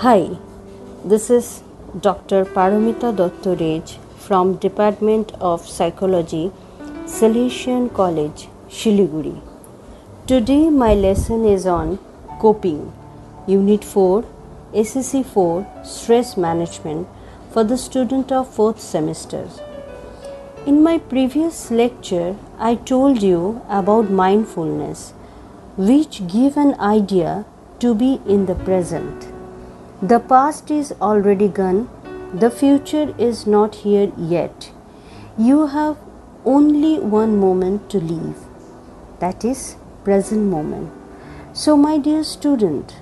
Hi, this is Dr. Paramita from Department of Psychology, Salesian College, Shiliguri. Today my lesson is on coping, Unit 4, SSC 4, Stress Management for the student of 4th semester. In my previous lecture, I told you about mindfulness, which give an idea to be in the present. The past is already gone, the future is not here yet. You have only one moment to live, that is present moment. So my dear student,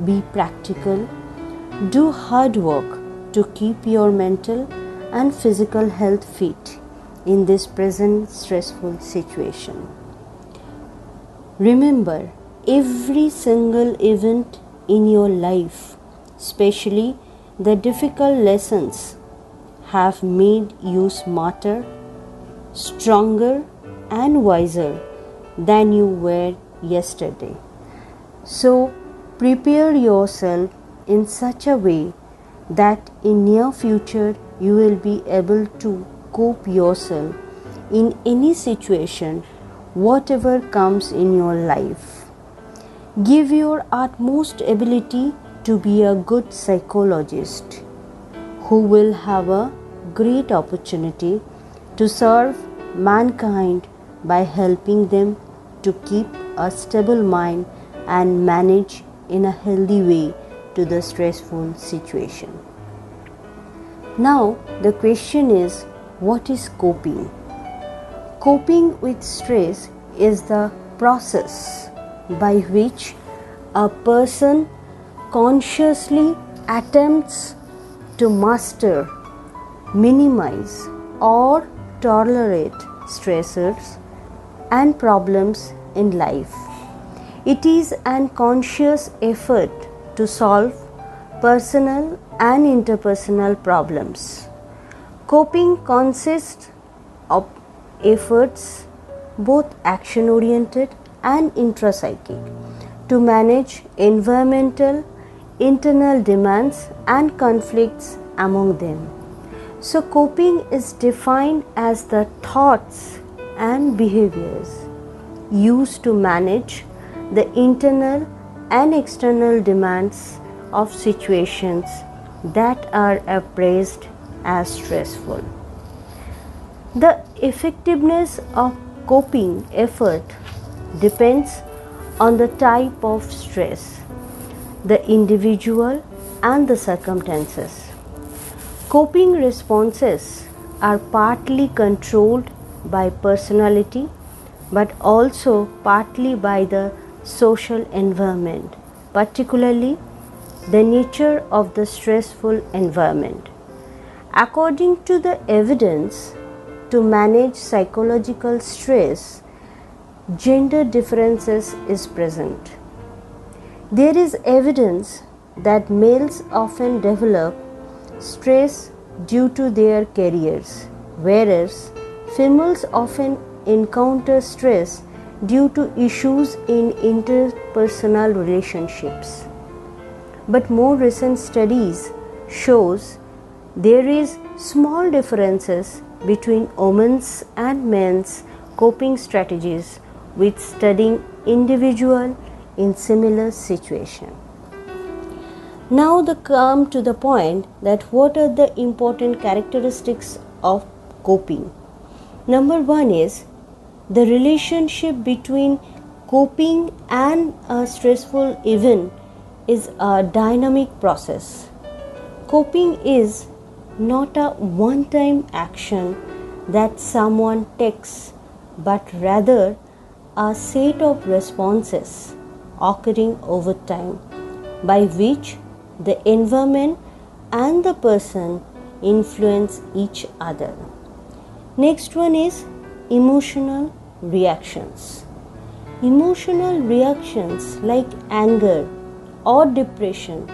be practical, do hard work to keep your mental and physical health fit in this present stressful situation. Remember, every single event in your life, especially the difficult lessons, have made you smarter, stronger and wiser than you were yesterday. So prepare yourself in such a way that in near future you will be able to cope yourself in any situation, whatever comes in your life. Give your utmost ability to be a good psychologist who will have a great opportunity to serve mankind by helping them to keep a stable mind and manage in a healthy way to the stressful situation. Now the question is, what is coping? Coping with stress is the process by which a person consciously attempts to master, minimize or tolerate stressors and problems in life. It is an conscious effort to solve personal and interpersonal problems. Coping consists of efforts, both action-oriented and intrapsychic, to manage environmental, internal demands and conflicts among them. So coping is defined as the thoughts and behaviors used to manage the internal and external demands of situations that are appraised as stressful. The effectiveness of coping effort depends on the type of stress, the individual and the circumstances. Coping responses are partly controlled by personality but also partly by the social environment, particularly the nature of the stressful environment. According to the evidence, to manage psychological stress, gender differences is present. There is evidence that males often develop stress due to their careers, whereas females often encounter stress due to issues in interpersonal relationships. But more recent studies shows there is small differences between women's and men's coping strategies with studying individual in similar situation. Now the come to the point that what are the important characteristics of coping. Number one is the relationship between coping and a stressful event is a dynamic process. Coping is not a one-time action that someone takes, but rather a set of responses occurring over time by which the environment and the person influence each other. Next one is emotional reactions. Emotional reactions like anger or depression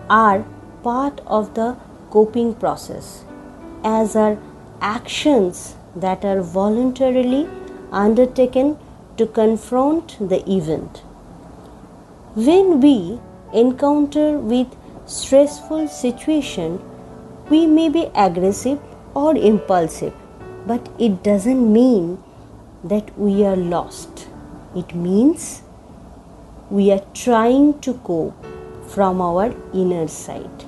are part of the coping process, as are actions that are voluntarily undertaken to confront the event. When we encounter with stressful situation, we may be aggressive or impulsive, but it doesn't mean that we are lost. It means we are trying to cope from our inner side.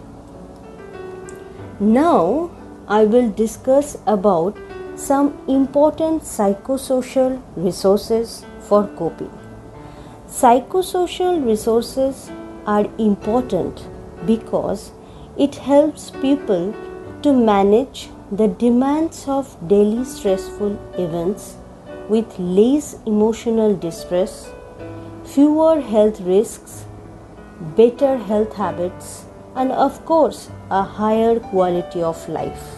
Now I will discuss about some important psychosocial resources for coping. Psychosocial resources are important because it helps people to manage the demands of daily stressful events with less emotional distress, fewer health risks, better health habits, and of course, a higher quality of life.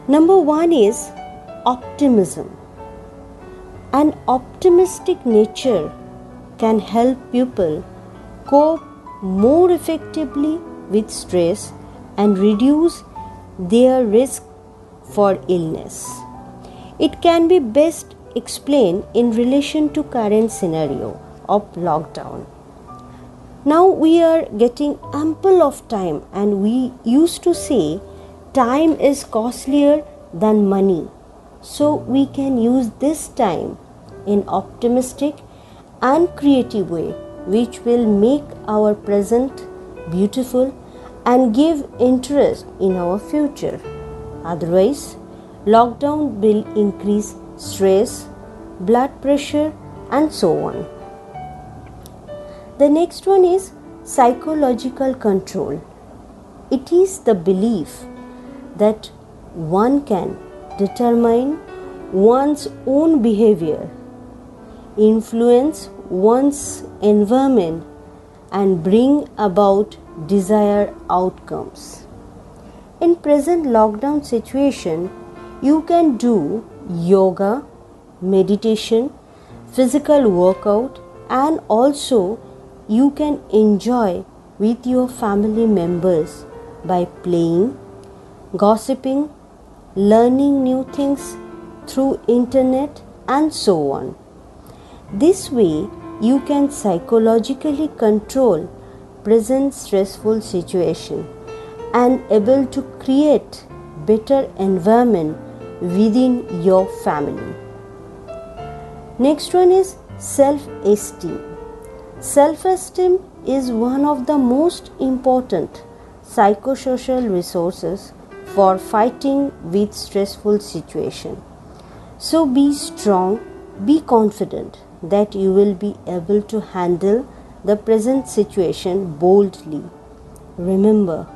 Number one is optimism. An optimistic nature can help people cope more effectively with stress and reduce their risk for illness. It can be best explained in relation to current scenario of lockdown. Now we are getting ample of time, and we used to say time is costlier than money. So we can use this time in optimistic and creative way, which will make our present beautiful and give interest in our future. Otherwise, lockdown will increase stress, blood pressure, and so on. The next one is psychological control. It is the belief that one can determine one's own behavior, influence one's environment, and bring about desired outcomes. In present lockdown situation, you can do yoga, meditation, physical workout, and also you can enjoy with your family members by playing, gossiping, learning new things through internet, and so on. This way, you can psychologically control present stressful situation and able to create better environment within your family. Next one is self-esteem. Self-esteem is one of the most important psychosocial resources for fighting with stressful situation. So be strong, be confident that you will be able to handle the present situation boldly. Remember,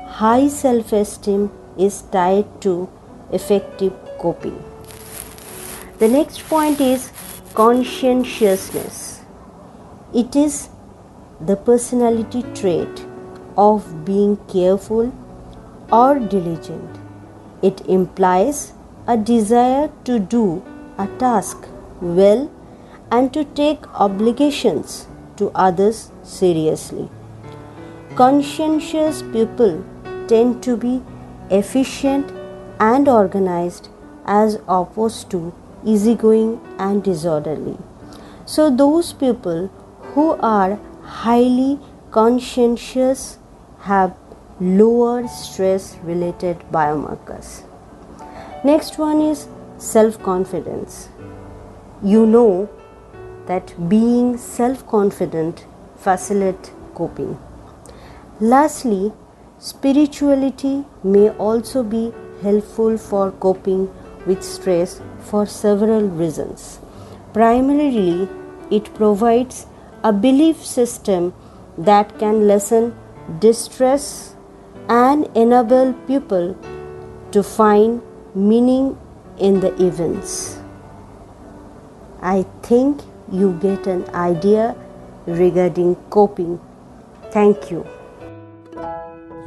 high self-esteem is tied to effective coping. The next point is conscientiousness. It is the personality trait of being careful or diligent. It implies a desire to do a task well and to take obligations to others seriously. Conscientious people tend to be efficient and organized as opposed to easygoing and disorderly. So those people who are highly conscientious have lower stress related biomarkers. Next one is self-confidence. You know that being self-confident facilitates coping. Lastly, spirituality may also be helpful for coping with stress for several reasons. Primarily, it provides a belief system that can lessen distress and enable people to find meaning in the events. I think you get an idea regarding coping. Thank you.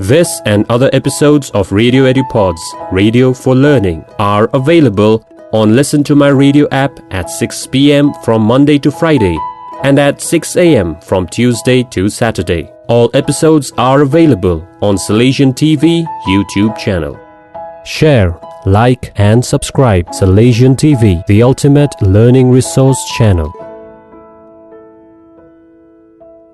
This and other episodes of Radio EduPods, Radio for Learning, are available on Listen to My Radio app at 6 p.m. from Monday to Friday and at 6 a.m. from Tuesday to Saturday. All episodes are available on Salesian TV YouTube channel. Share, like and subscribe Salesian TV, the ultimate learning resource channel.